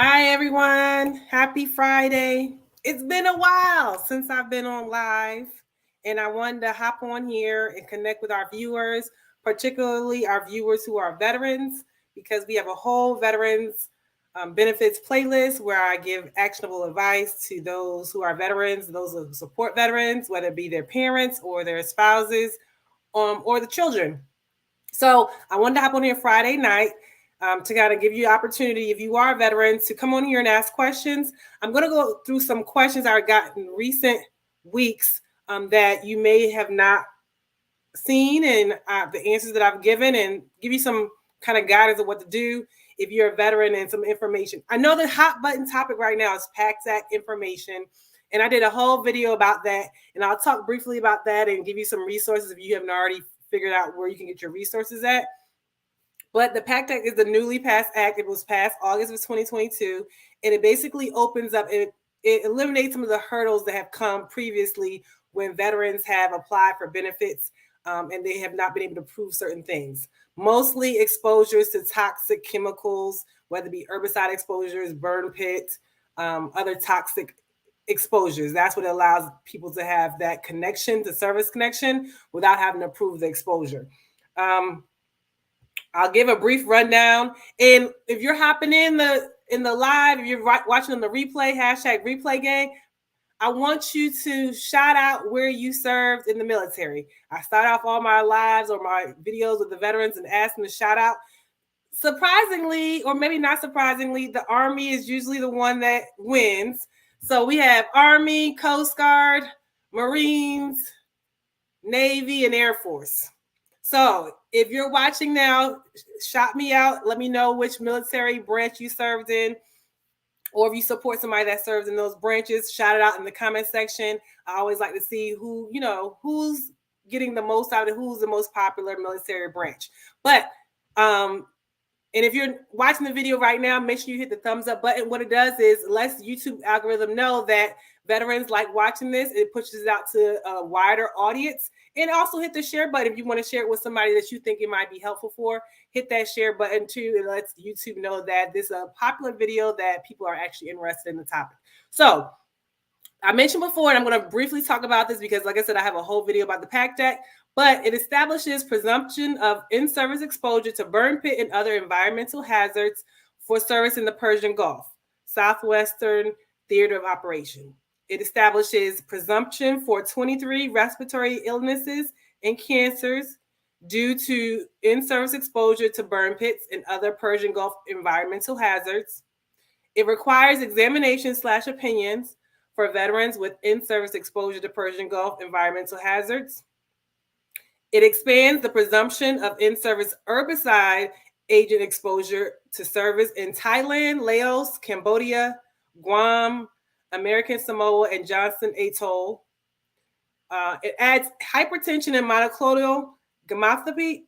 Hi, everyone. Happy Friday. It's been a while since I've been on live, and I wanted to hop on here and connect with our viewers, particularly our viewers who are veterans, because we have a whole veterans benefits playlist where I give actionable advice to those who are veterans, those who support veterans, whether it be their parents or their spouses or the children. So I wanted to hop on here Friday night to kind of give you opportunity, if you are a veteran, to come on here and ask questions. I'm going to go through some questions I got in recent weeks that you may have not seen, and the answers that I've given, and give you some kind of guidance of what to do if you're a veteran and some information. I know the hot button topic right now is PACT Act information, and I did a whole video about that, and I'll talk briefly about that and give you some resources if you haven't already figured out where you can get your resources at. But the PACT Act is the newly passed act. It was passed August of 2022, and it basically opens up, it eliminates some of the hurdles that have come previously when veterans have applied for benefits and they have not been able to prove certain things. Mostly exposures to toxic chemicals, whether it be herbicide exposures, burn pit, other toxic exposures. That's what allows people to have that connection, the service connection, without having to prove the exposure. I'll give a brief rundown. And if you're hopping in the live, if you're watching on the replay, #replay gang, I want you to shout out where you served in the military. I start off all my lives or my videos with the veterans and ask them to shout out. Surprisingly, or maybe not surprisingly, the Army is usually the one that wins. So we have Army, Coast Guard, Marines, Navy, and Air Force. So if you're watching now, shout me out. Let me know which military branch you served in, or if you support somebody that serves in those branches, shout it out in the comment section. I always like to see who's getting the most out of it, who's the most popular military branch. But and if you're watching the video right now, make sure you hit the thumbs up button. What it does is it lets YouTube algorithm know that veterans like watching this. It pushes it out to a wider audience. And also hit the share button if you want to share it with somebody that you think it might be helpful for. Hit that share button too. It lets YouTube know that this is a popular video, that people are actually interested in the topic. So I mentioned before, and I'm going to briefly talk about this because, like I said, I have a whole video about the PACT Act, but it establishes presumption of in-service exposure to burn pit and other environmental hazards for service in the Persian Gulf, Southwestern Theater of Operation. It establishes presumption for 23 respiratory illnesses and cancers due to in-service exposure to burn pits and other Persian Gulf environmental hazards. It requires examination/opinions for veterans with in-service exposure to Persian Gulf environmental hazards. It expands the presumption of in-service herbicide agent exposure to service in Thailand, Laos, Cambodia, Guam, American Samoa and Johnston Atoll. It adds hypertension and monoclonal gammopathy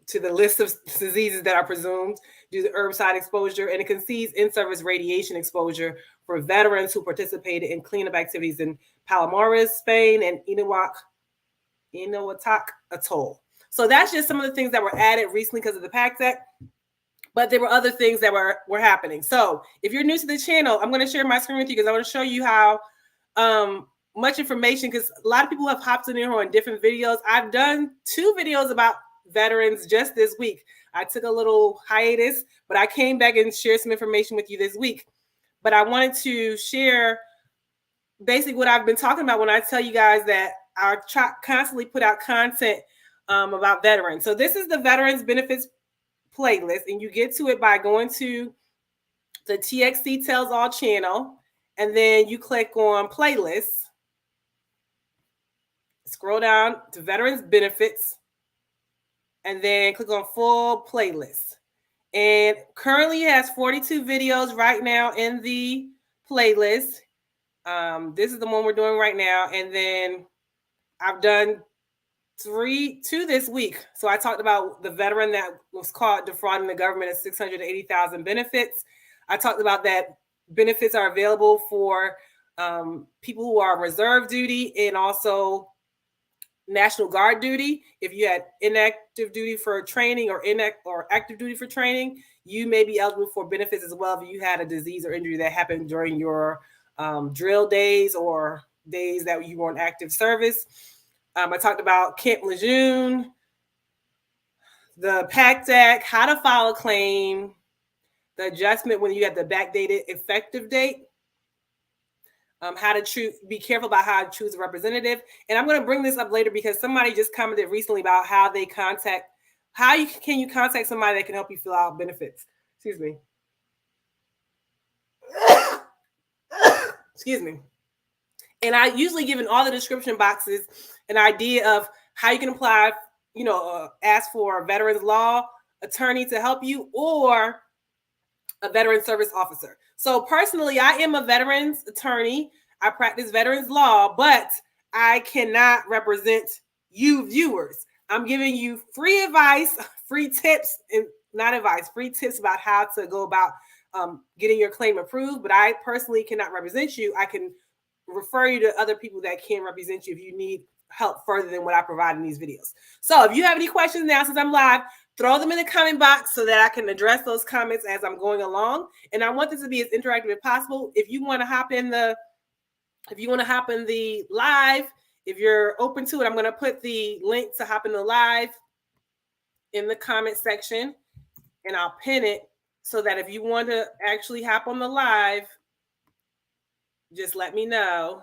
to the list of diseases that are presumed due to herbicide exposure, and it concedes in-service radiation exposure for veterans who participated in cleanup activities in Palomares, Spain, and Inuatak Atoll. So that's just some of the things that were added recently because of the PACT Act, but there were other things that were happening. So if you're new to the channel, I'm going to share my screen with you because I want to show you how much information, because a lot of people have hopped in here on different videos. I've done 2 videos about veterans just this week. I took a little hiatus, but I came back and shared some information with you this week. But I wanted to share basically what I've been talking about when I tell you guys that I constantly put out content about veterans. So this is the Veterans Benefits playlist, and you get to it by going to the TXT Tells All channel, and then you click on playlists. Scroll down to Veterans Benefits, and then click on full playlist. And currently it has 42 videos right now in the playlist. This is the one we're doing right now. And then I've done 2 this week. So I talked about the veteran that was caught defrauding the government of $680,000 benefits. I talked about that benefits are available for people who are reserve duty and also National Guard duty, if you had inactive duty for training or active duty for training, you may be eligible for benefits as well if you had a disease or injury that happened during your drill days or days that you were on active service. I talked about Camp Lejeune, the PACT Act, how to file a claim, the adjustment when you have the backdated effective date, how to be careful about how to choose a representative. And I'm going to bring this up later because somebody just commented recently about how they can you contact somebody that can help you fill out benefits. Excuse me. Excuse me. And I usually give in all the description boxes an idea of how you can apply, ask for a veterans law attorney to help you or a veteran service officer. So personally, I am a veterans attorney. I practice veterans law, but I cannot represent you viewers. I'm giving you free advice, free tips, and not advice, free tips about how to go about getting your claim approved. But I personally cannot represent you. I can refer you to other people that can represent you if you need help further than what I provide in these videos. So if you have any questions now, since I'm live, throw them in the comment box so that I can address those comments as I'm going along. And I want this to be as interactive as possible. If you want to hop in the live, if you're open to it, I'm going to put the link to hop in the live in the comment section, and I'll pin it so that if you want to actually hop on the live, just let me know.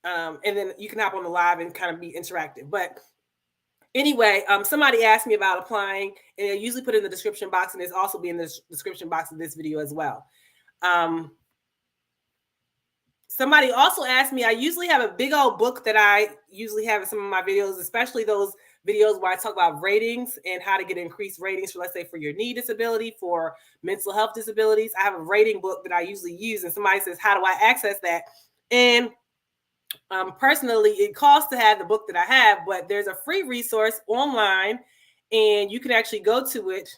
And then you can hop on the live and kind of be interactive. But anyway, somebody asked me about applying, and I usually put it in the description box, and it's also be in the description box of this video as well. Somebody also asked me, I usually have a big old book that I usually have in some of my videos, especially those videos where I talk about ratings and how to get increased ratings for, let's say, for your knee disability, for mental health disabilities. I have a rating book that I usually use, and somebody says, how do I access that? And personally, it costs to have the book that I have, but there's a free resource online, and you can actually go to it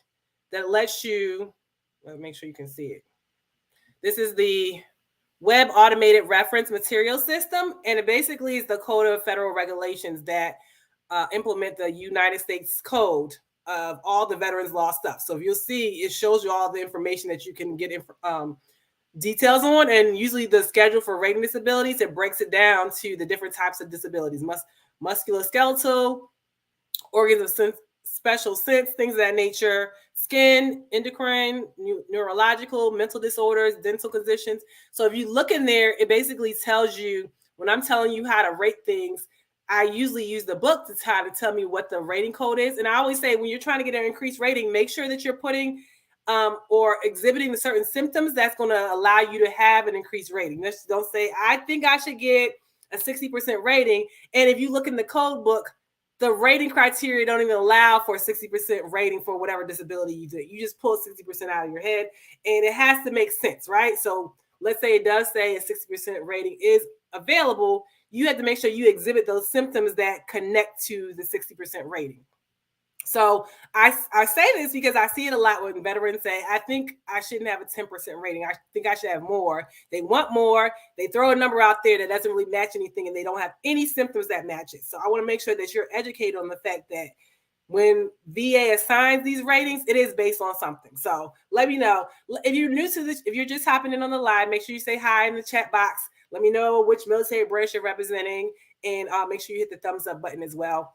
that lets you, let me make sure you can see it. This is the Web Automated Reference Material System, and it basically is the code of federal regulations that implement the United States Code of all the veterans law stuff. So if you'll see, it shows you all the information that you can get details on, and usually the schedule for rating disabilities, it breaks it down to the different types of disabilities, musculoskeletal, organs of sense, special sense, things of that nature, skin, endocrine, neurological, mental disorders, dental conditions. So if you look in there, it basically tells you, when I'm telling you how to rate things, I usually use the book to try to tell me what the rating code is. And I always say, when you're trying to get an increased rating, make sure that you're putting or exhibiting the certain symptoms that's going to allow you to have an increased rating. Just don't say, I think I should get a 60% rating. And if you look in the code book, the rating criteria don't even allow for a 60% rating for whatever disability you do. You just pull 60% out of your head, and it has to make sense, right? So let's say it does say a 60% rating is available. You have to make sure you exhibit those symptoms that connect to the 60% rating. So I say this because I see it a lot when veterans say, I think I shouldn't have a 10% rating. I think I should have more. They want more. They throw a number out there that doesn't really match anything, and they don't have any symptoms that match it. So I want to make sure that you're educated on the fact that when VA assigns these ratings, it is based on something. So let me know. If you're new to this, if you're just hopping in on the live, make sure you say hi in the chat box. Let me know which military branch you're representing, and make sure you hit the thumbs up button as well.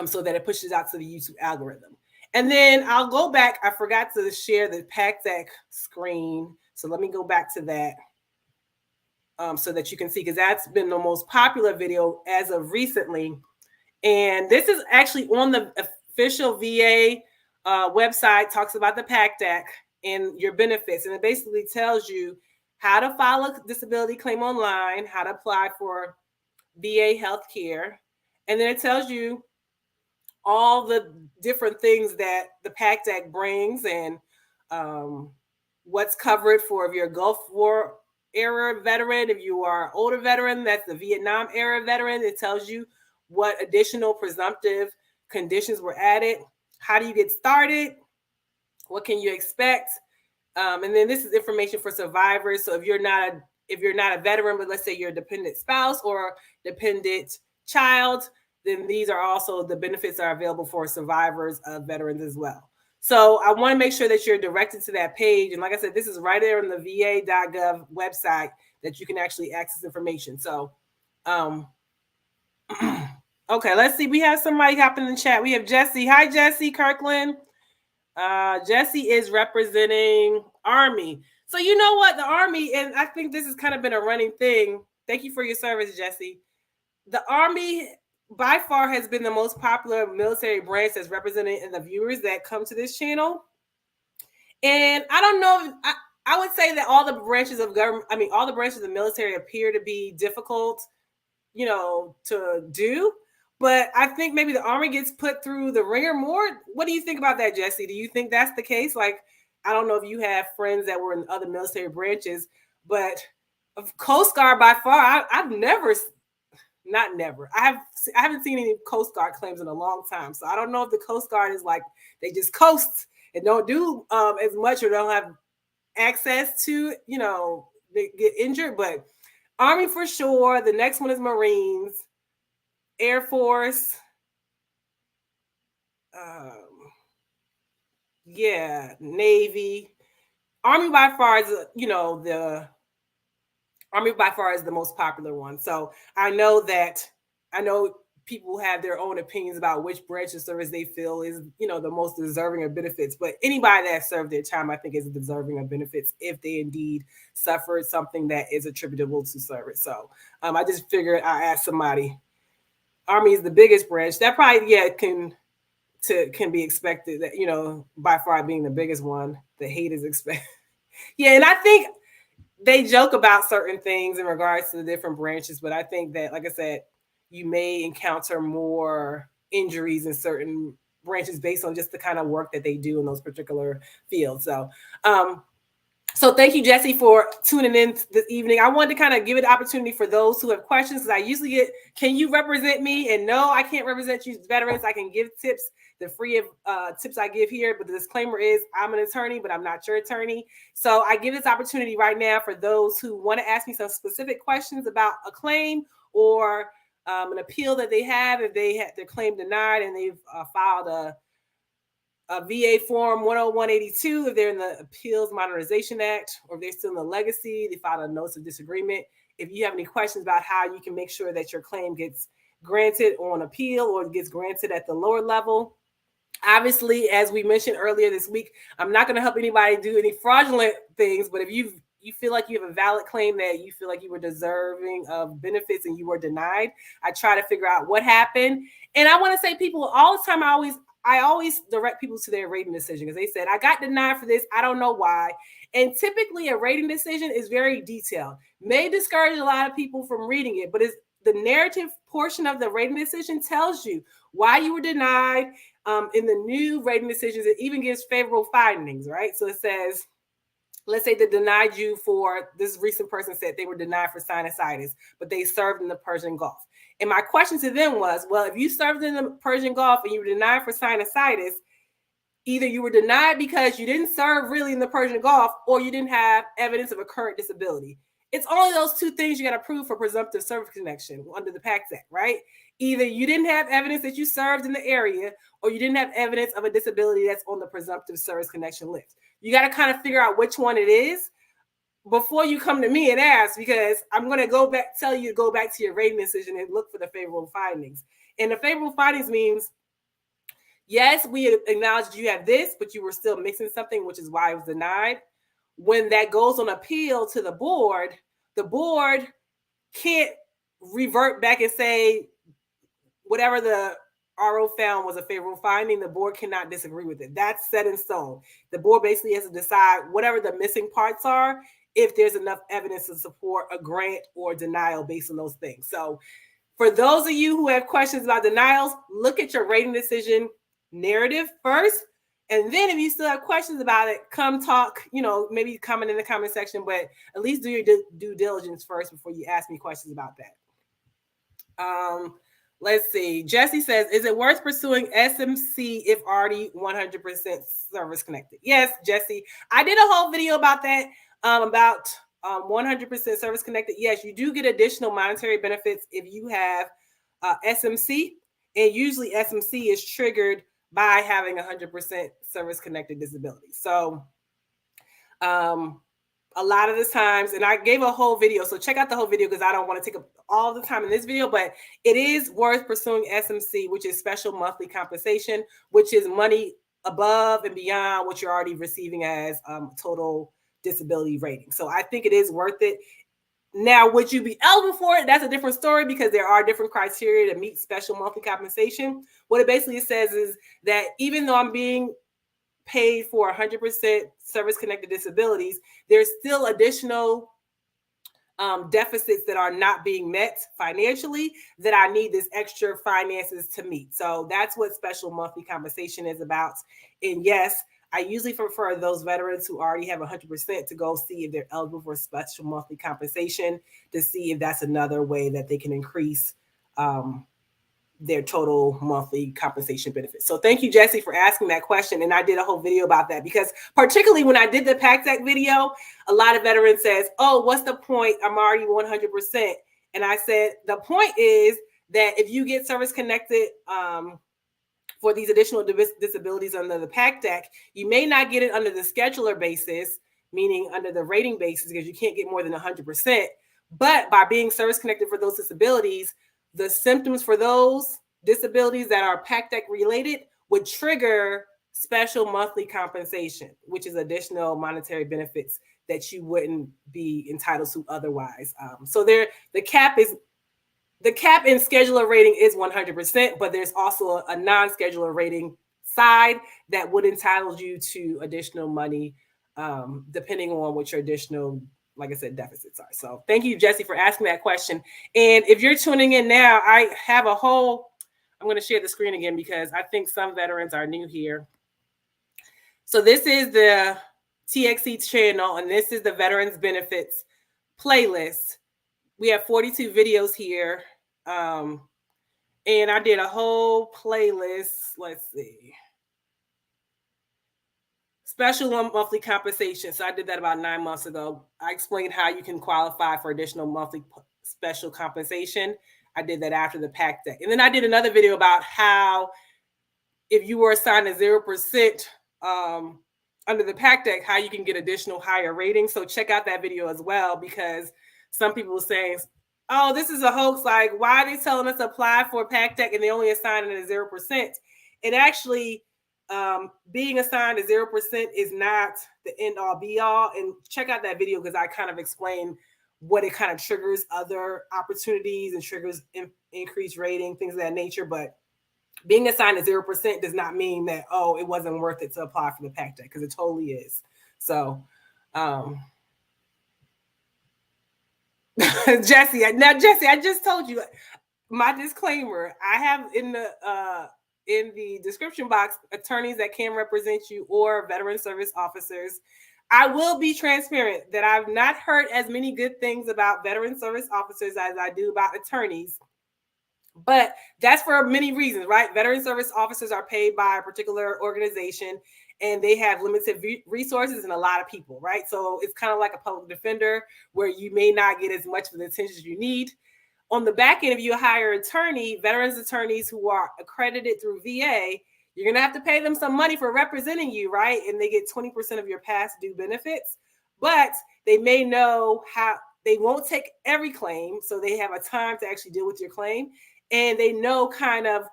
So that it pushes out to the YouTube algorithm. And then I'll go back. I forgot to share the PACT Act screen. So let me go back to that so that you can see, because that's been the most popular video as of recently. And this is actually on the official VA website, talks about the PACT Act and your benefits. And it basically tells you how to file a disability claim online, how to apply for VA health care. And then it tells you all the different things that the PACT Act brings, and what's covered for if you're a Gulf War era veteran, if you are an older veteran, that's the Vietnam era veteran. It tells you what additional presumptive conditions were added. How do you get started? What can you expect? And then this is information for survivors. So if you're not a veteran, but let's say you're a dependent spouse or dependent child, then these are also the benefits that are available for survivors of veterans as well. So I want to make sure that you're directed to that page. And like I said, this is right there on the va.gov website that you can actually access information. So, okay, let's see. We have somebody hopping in the chat. We have Jesse. Hi, Jesse Kirkland. Jesse is representing Army. So you know what? The Army, and I think this has kind of been a running thing. Thank you for your service, Jesse. The Army by far has been the most popular military branch that's represented in the viewers that come to this channel. And I don't know, I would say that all the branches of government, all the branches of the military appear to be difficult, to do. But I think maybe the Army gets put through the ringer more. What do you think about that, Jesse? Do you think that's the case? Like, I don't know if you have friends that were in other military branches, but Coast Guard by far, I've never, not never, I haven't seen any Coast Guard claims in a long time. So I don't know if the Coast Guard is like, they just coast and don't do as much, or don't have access to, they get injured. But Army for sure. The next one is Marines, Air Force. Navy. Army by far is, the Army by far is the most popular one. So I know people have their own opinions about which branch of service they feel is, the most deserving of benefits. But anybody that served their time, I think, is deserving of benefits if they indeed suffered something that is attributable to service. So I just figured I'd ask somebody. Army is the biggest branch. That probably, can be expected, that, by far being the biggest one. The hate is expected. And I think they joke about certain things in regards to the different branches, but I think that, like I said, you may encounter more injuries in certain branches based on just the kind of work that they do in those particular fields. So thank you, Jesse, for tuning in this evening. I wanted to kind of give it an opportunity for those who have questions, because I usually get, can you represent me? And no, I can't represent you, veterans. I can give tips, the free tips I give here, but the disclaimer is I'm an attorney, but I'm not your attorney. So I give this opportunity right now for those who want to ask me some specific questions about a claim or an appeal that they have, if they had their claim denied and they've filed a VA Form 10182, if they're in the Appeals Modernization Act, or if they're still in the legacy, they filed a notice of disagreement. If you have any questions about how you can make sure that your claim gets granted on appeal or gets granted at the lower level. Obviously, as we mentioned earlier this week, I'm not going to help anybody do any fraudulent things, but if you feel like you have a valid claim that you feel like you were deserving of benefits and you were denied, I try to figure out what happened. And I want to say, people, all the time, I always direct people to their rating decision, because they said, I got denied for this, I don't know why. And typically a rating decision is very detailed. May discourage a lot of people from reading it, but it's the narrative portion of the rating decision tells you why you were denied. In the new rating decisions, it even gives favorable findings, right? So it says, let's say they denied you for, this recent person said they were denied for sinusitis, but they served in the Persian Gulf. And my question to them was, well, if you served in the Persian Gulf and you were denied for sinusitis, either you were denied because you didn't serve really in the Persian Gulf, or you didn't have evidence of a current disability. It's only those two things you got to prove for presumptive service connection under the PACT Act, right? Either you didn't have evidence that you served in the area, or you didn't have evidence of a disability that's on the presumptive service connection list. You got to kind of figure out which one it is before you come to me and ask, because I'm going to tell you to go back to your rating decision and look for the favorable findings. And the favorable findings means, yes, we acknowledge you have this, but you were still missing something, which is why it was denied. When that goes on appeal to the board can't revert back and say whatever the RO found was a favorable finding. The board cannot disagree with it. That's set in stone. The board basically has to decide whatever the missing parts are, if there's enough evidence to support a grant or denial based on those things. So for those of you who have questions about denials, look at your rating decision narrative first. And then if you still have questions about it, come talk, maybe comment in the comment section, but at least do your due diligence first before you ask me questions about that. Let's see. Jesse says, is it worth pursuing SMC if already 100% service connected? Yes, Jesse. I did a whole video about that, about 100% service connected. Yes, you do get additional monetary benefits if you have SMC, and usually SMC is triggered by having 100% service-connected disability. So a lot of the times, and I gave a whole video, so check out the whole video because I don't want to take up all the time in this video, but it is worth pursuing SMC, which is special monthly compensation, which is money above and beyond what you're already receiving as total disability rating. So I think it is worth it. Now, would you be eligible for it? That's a different story because there are different criteria to meet special monthly compensation. What it basically says is that even though I'm being paid for 100% service-connected disabilities, there's still additional deficits that are not being met financially that I need this extra finances to meet. So that's what special monthly compensation is about. And yes, I usually prefer those veterans who already have 100% to go see if they're eligible for special monthly compensation to see if that's another way that they can increase their total monthly compensation benefits. So thank you, Jesse, for asking that question. And I did a whole video about that because particularly when I did the PACT Act video, a lot of veterans says, oh, what's the point? I'm already 100%. And I said, the point is that if you get service connected for these additional disabilities under the PACT Act, you may not get it under the scheduler basis, meaning under the rating basis, because you can't get more than 100%. But by being service connected for those disabilities, the symptoms for those disabilities that are PACT Act related would trigger special monthly compensation, which is additional monetary benefits that you wouldn't be entitled to otherwise. So the cap in scheduler rating is 100%, but there's also a non-scheduler rating side that would entitle you to additional money depending on what your additional, like I said, deficits are. So thank you, Jesse, for asking that question. And if you're tuning in now, I have I'm going to share the screen again because I think some veterans are new here. So this is the TXC channel, and this is the Veterans Benefits playlist. We have 42 videos here. And I did a whole playlist. Let's see. Special monthly compensation. So I did that about 9 months ago. I explained how you can qualify for additional monthly special compensation. I did that after the PACT Act. And then I did another video about how if you were assigned a 0% under the PACT Act, how you can get additional higher ratings. So check out that video as well, because some people were saying, oh, this is a hoax. Like, why are they telling us to apply for PACT Act and they only assign it at 0%? It actually, being assigned a 0% is not the end all be all. And check out that video because I kind of explain what it kind of triggers other opportunities and triggers increased rating, things of that nature. But being assigned a 0% does not mean that, oh, it wasn't worth it to apply for the PACT Act, because it totally is. So, Jesse, I just told you my disclaimer. I have in the description box attorneys that can represent you or veteran service officers. I will be transparent that I've not heard as many good things about veteran service officers as I do about attorneys. But that's for many reasons, right? Veteran service officers are paid by a particular organization and they have limited resources and a lot of people, right? So it's kind of like a public defender where you may not get as much of the attention as you need. On the back end, if you hire an attorney, veterans attorneys who are accredited through VA, you're going to have to pay them some money for representing you, right? And they get 20% of your past due benefits, but they may know how they won't take every claim. So they have a time to actually deal with your claim, and they know kind of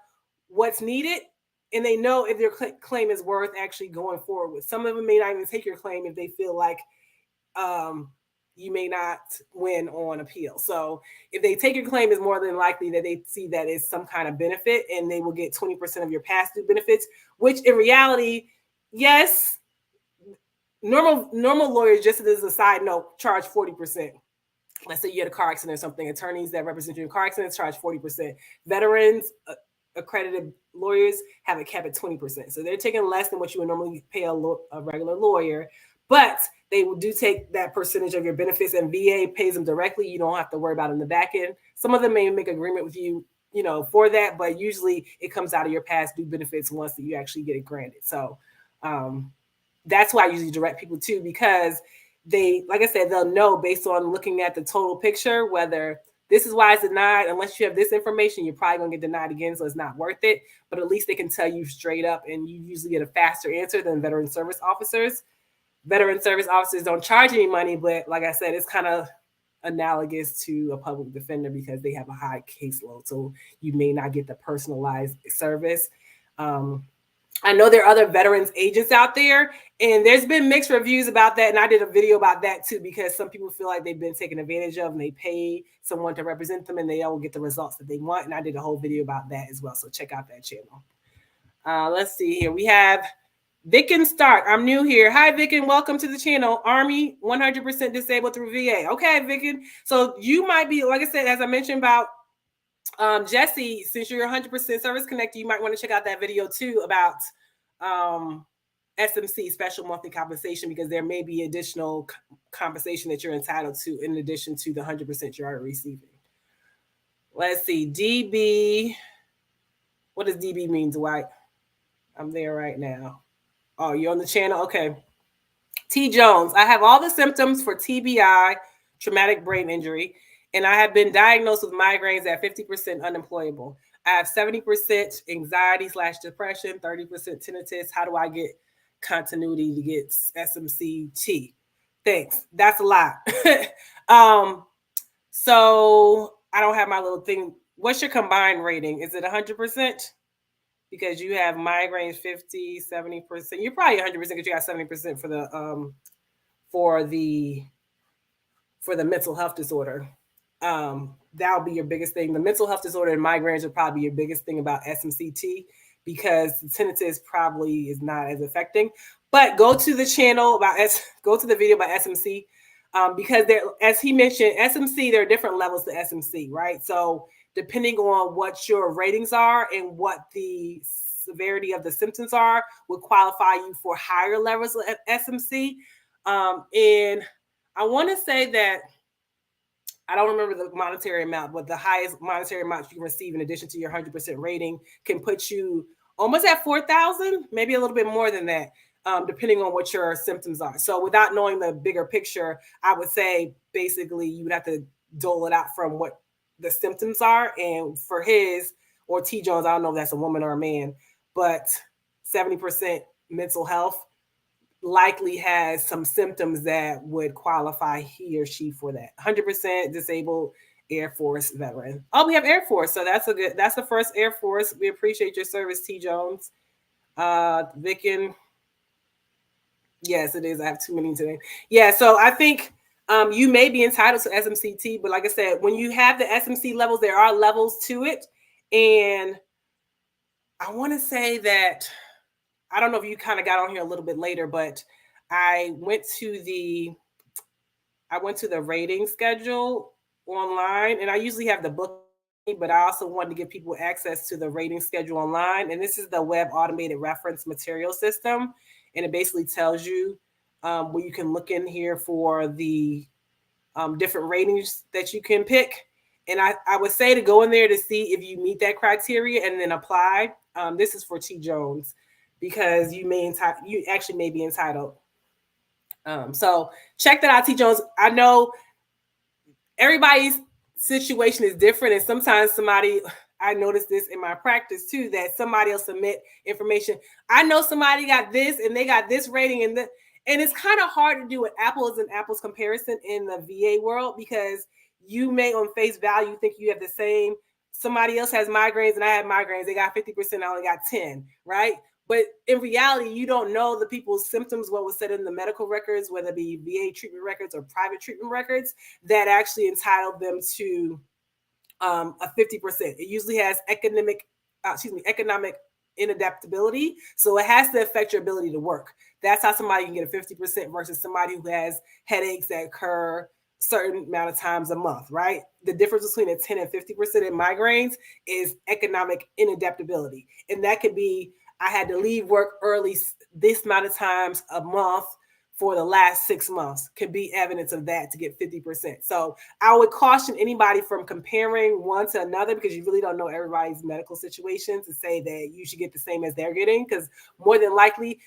what's needed, and they know if their claim is worth actually going forward with. Some of them may not even take your claim if they feel like you may not win on appeal. So if they take your claim, it's more than likely that they see that as some kind of benefit, and they will get 20% of your past due benefits, which in reality, yes, normal lawyers, just as a side note, charge 40%. Let's say you had a car accident or something. Attorneys that represent you in car accidents charge 40%. Veterans, accredited lawyers have a cap at 20%. So they're taking less than what you would normally pay a regular lawyer, but they do take that percentage of your benefits, and VA pays them directly. You don't have to worry about it in the back end. Some of them may make agreement with you, for that, but usually it comes out of your past due benefits once that you actually get it granted. So that's why I usually direct people to, because they, like I said, they'll know based on looking at the total picture whether this is why it's denied. Unless you have this information, you're probably going to get denied again, so it's not worth it. But at least they can tell you straight up, and you usually get a faster answer than veteran service officers. Veteran service officers don't charge any money, but like I said, it's kind of analogous to a public defender because they have a high caseload, so you may not get the personalized service. I know there are other veterans agents out there, and there's been mixed reviews about that. And I did a video about that too, because some people feel like they've been taken advantage of and they pay someone to represent them and they don't get the results that they want. And I did a whole video about that as well. So check out that channel. Let's see here. We have Vicken Stark. I'm new here. Hi, Vicken. Welcome to the channel. Army 100% disabled through VA. Okay, Vicken. So you might be, like I said, as I mentioned about Jesse, since you're 100% service connected, you might want to check out that video too about SMC, special monthly compensation, because there may be additional compensation that you're entitled to in addition to the 100% you're already receiving. Let's see, DB. What does DB mean, Dwight? I'm there right now. Oh, you're on the channel? Okay. T. Jones, I have all the symptoms for TBI, traumatic brain injury, and I have been diagnosed with migraines at 50% unemployable. I have 70% anxiety/depression, 30% tinnitus. How do I get continuity to get SMCT? Thanks. That's a lot. So I don't have my little thing. What's your combined rating? Is it 100%? Because you have migraines 50, 70%. You're probably 100% because you got 70% for the mental health disorder. That'll be your biggest thing. The mental health disorder and migraines are probably your biggest thing about SMCT, because the tinnitus probably is not as affecting. But go to the channel go to the video about SMC, because there, as he mentioned, SMC, there are different levels to SMC, right? So depending on what your ratings are and what the severity of the symptoms are, would qualify you for higher levels of SMC. And I want to say that, I don't remember the monetary amount, but the highest monetary amount you can receive in addition to your 100% rating can put you almost at 4,000, maybe a little bit more than that, depending on what your symptoms are. So without knowing the bigger picture, I would say basically you would have to dole it out from what the symptoms are. And for his, or T. Jones, I don't know if that's a woman or a man, but 70% mental health likely has some symptoms that would qualify he or she for that. 100% disabled Air Force veteran. Oh, we have Air Force. So that's the first Air Force. We appreciate your service, T. Jones. Vicken. Yes, it is. I have too many today. Yeah, so I think you may be entitled to SMCT, but like I said, when you have the SMC levels, there are levels to it. And I want to say that, I don't know if you kind of got on here a little bit later, but I went to the rating schedule online, and I usually have the book, but I also wanted to give people access to the rating schedule online. And this is the web automated reference material system. And it basically tells you where you can look in here for the different ratings that you can pick. And I would say to go in there to see if you meet that criteria and then apply. This is for T. Jones, because you actually may be entitled. So check that out, T. Jones. I know everybody's situation is different, and sometimes I noticed this in my practice too, that somebody will submit information. I know somebody got this and they got this rating, and it's kind of hard to do an apples and apples comparison in the VA world, because you may on face value think you have the same. Somebody else has migraines and I have migraines. They got 50%, I only got 10, right? But in reality, you don't know the people's symptoms, what was said in the medical records, whether it be VA treatment records or private treatment records, that actually entitled them to a 50%. It usually has economic inadaptability. So it has to affect your ability to work. That's how somebody can get a 50% versus somebody who has headaches that occur certain amount of times a month, right? The difference between a 10 and 50% in migraines is economic inadaptability. And that could be, I had to leave work early this amount of times a month for the last 6 months, could be evidence of that to get 50%. So I would caution anybody from comparing one to another, because you really don't know everybody's medical situation to say that you should get the same as they're getting, because more than likely,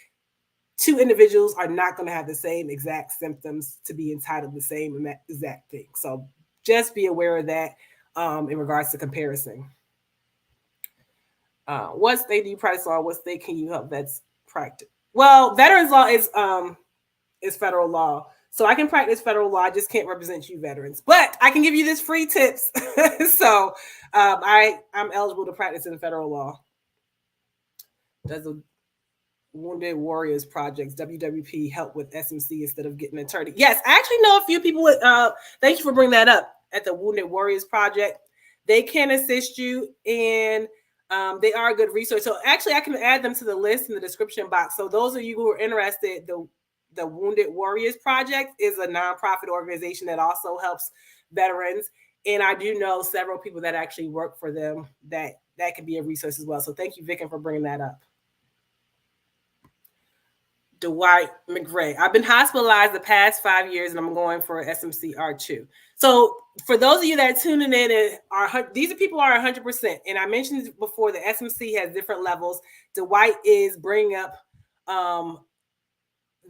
two individuals are not going to have the same exact symptoms to be entitled to the same exact thing. So just be aware of that. in regards to comparison. What state do you practice law? What state can you help vets practice? Well, veterans law is federal law. So I can practice federal law. I just can't represent you veterans, but I can give you this free tips. So I'm eligible to practice in federal law. Does the Wounded Warriors Projects, WWP, help with SMC instead of getting an attorney? Yes, I actually know a few people with, thank you for bringing that up, at the Wounded Warriors Project. They can assist you, and they are a good resource. So actually, I can add them to the list in the description box. So those of you who are interested, the Wounded Warriors Project is a nonprofit organization that also helps veterans. And I do know several people that actually work for them that could be a resource as well. So thank you, Vicken, for bringing that up. Dwight McRae. I've been hospitalized the past 5 years and I'm going for SMC R2. So for those of you that are tuning in, and these people are 100%. And I mentioned before, the SMC has different levels. Dwight is bringing up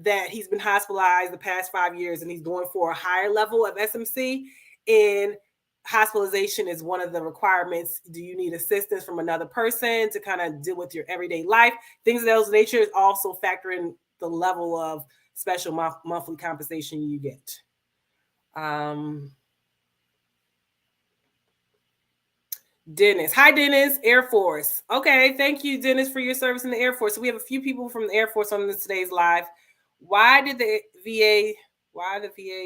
that he's been hospitalized the past 5 years and he's going for a higher level of SMC. And hospitalization is one of the requirements. Do you need assistance from another person to kind of deal with your everyday life? Things of those nature also factor in the level of special monthly compensation you get. Dennis. Hi, Dennis. Air Force. Okay, thank you, Dennis, for your service in the Air Force. So we have a few people from the Air Force on today's live. Why the VA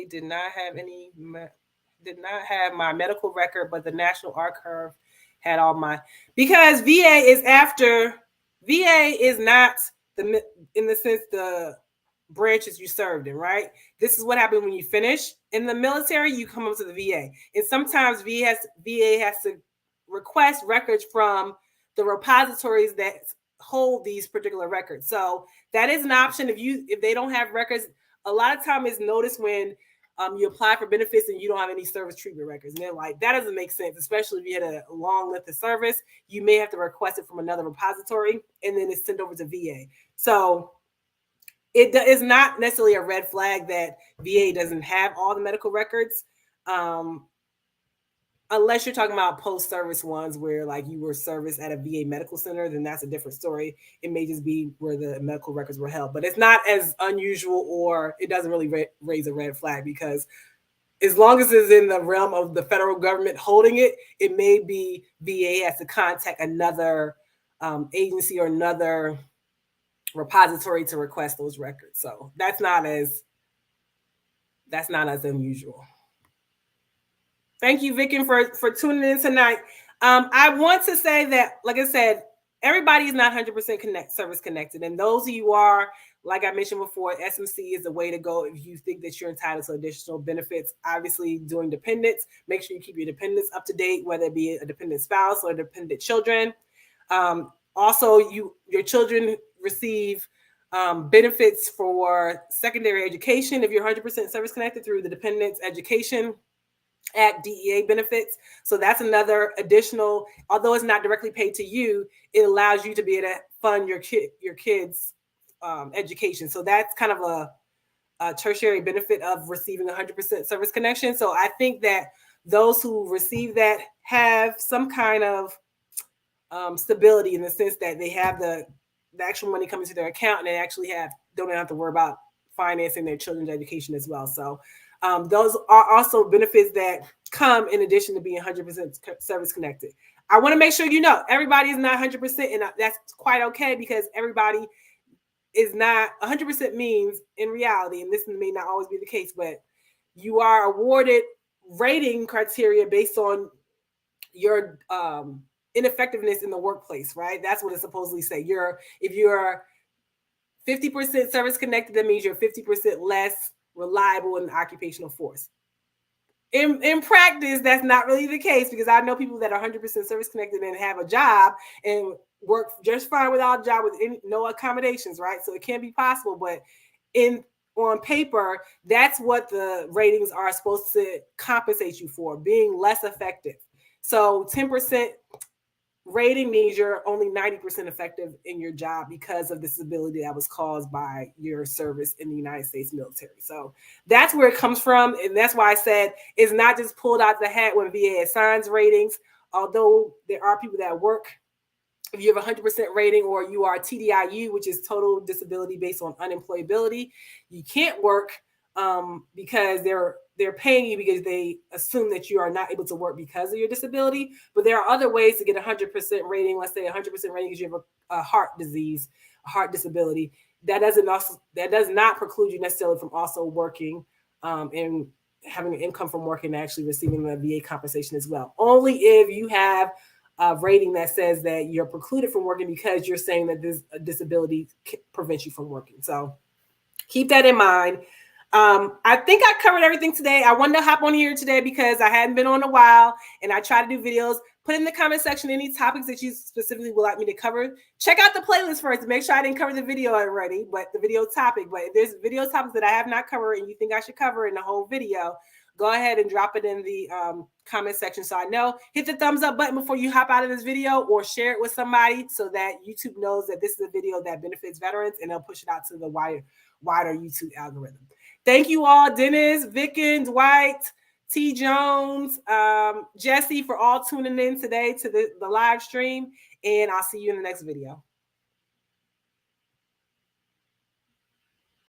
did not have my medical record, but the National Archive had all my, because VA is not in the sense the branches you served in, right? This is what happened when you finish in the military, you come up to the VA. And sometimes VA has to request records from the repositories that hold these particular records. So that is an option. If they don't have records, a lot of time it's noticed when you apply for benefits and you don't have any service treatment records. And they're like, that doesn't make sense, especially if you had a long length of service. You may have to request it from another repository and then it's sent over to VA. So it is not necessarily a red flag that VA doesn't have all the medical records. Unless you're talking about post-service ones where like you were serviced at a VA medical center, then that's a different story. It may just be where the medical records were held, but it's not as unusual, or it doesn't really raise a red flag, because as long as it's in the realm of the federal government holding it, it may be VA has to contact another agency or another repository to request those records. So that's not as unusual. Thank you, Vicken, for tuning in tonight. I want to say that, like I said, everybody is not 100% service connected. And those of you who are, like I mentioned before, SMC is the way to go if you think that you're entitled to additional benefits. Obviously, doing dependents, make sure you keep your dependents up to date, whether it be a dependent spouse or dependent children. Also, your children receive benefits for secondary education if you're 100% service connected through the Dependents Education Act DEA benefits. So that's another additional, although it's not directly paid to you, it allows you to be able to fund your kids' education. So that's kind of a tertiary benefit of receiving 100% service connection. So I think that those who receive that have some kind of stability, in the sense that they have the actual money coming to their account, and they actually don't have to worry about financing their children's education as well. So those are also benefits that come in addition to being 100% service connected. I want to make sure you know everybody is not 100%, and that's quite okay, because everybody is not 100% means in reality, and this may not always be the case, but you are awarded rating criteria based on your ineffectiveness in the workplace, right? That's what it supposedly say. If you're 50% service connected, that means you're 50% less reliable in the occupational force. In practice, that's not really the case, because I know people that are 100% service connected and have a job and work just fine without a job with no accommodations, right? So it can be possible, but on paper, that's what the ratings are supposed to compensate you for, being less effective. So 10% rating means you're only 90% effective in your job because of disability that was caused by your service in the United States military. So that's where it comes from. And that's why I said it's not just pulled out the hat when VA assigns ratings, although there are people that work. If you have a 100% rating or you are TDIU, which is total disability based on unemployability, you can't work because they're paying you because they assume that you are not able to work because of your disability. But there are other ways to get 100% rating. Let's say 100% rating because you have a heart disease, a heart disability. That does not preclude you necessarily from also working and having an income from working and actually receiving the VA compensation as well. Only if you have a rating that says that you're precluded from working because you're saying that this disability prevents you from working. So keep that in mind. I think I covered everything today. I wanted to hop on here today because I hadn't been on a while and I try to do videos. Put in the comment section any topics that you specifically would like me to cover. Check out the playlist first to make sure I didn't cover the video already, but the video topic. But if there's video topics that I have not covered and you think I should cover in the whole video, go ahead and drop it in the comment section so I know. Hit the thumbs up button before you hop out of this video or share it with somebody so that YouTube knows that this is a video that benefits veterans and they'll push it out to the wider YouTube algorithm. Thank you all, Dennis, Vicken, Dwight, T. Jones, Jesse, for all tuning in today to the live stream. And I'll see you in the next video.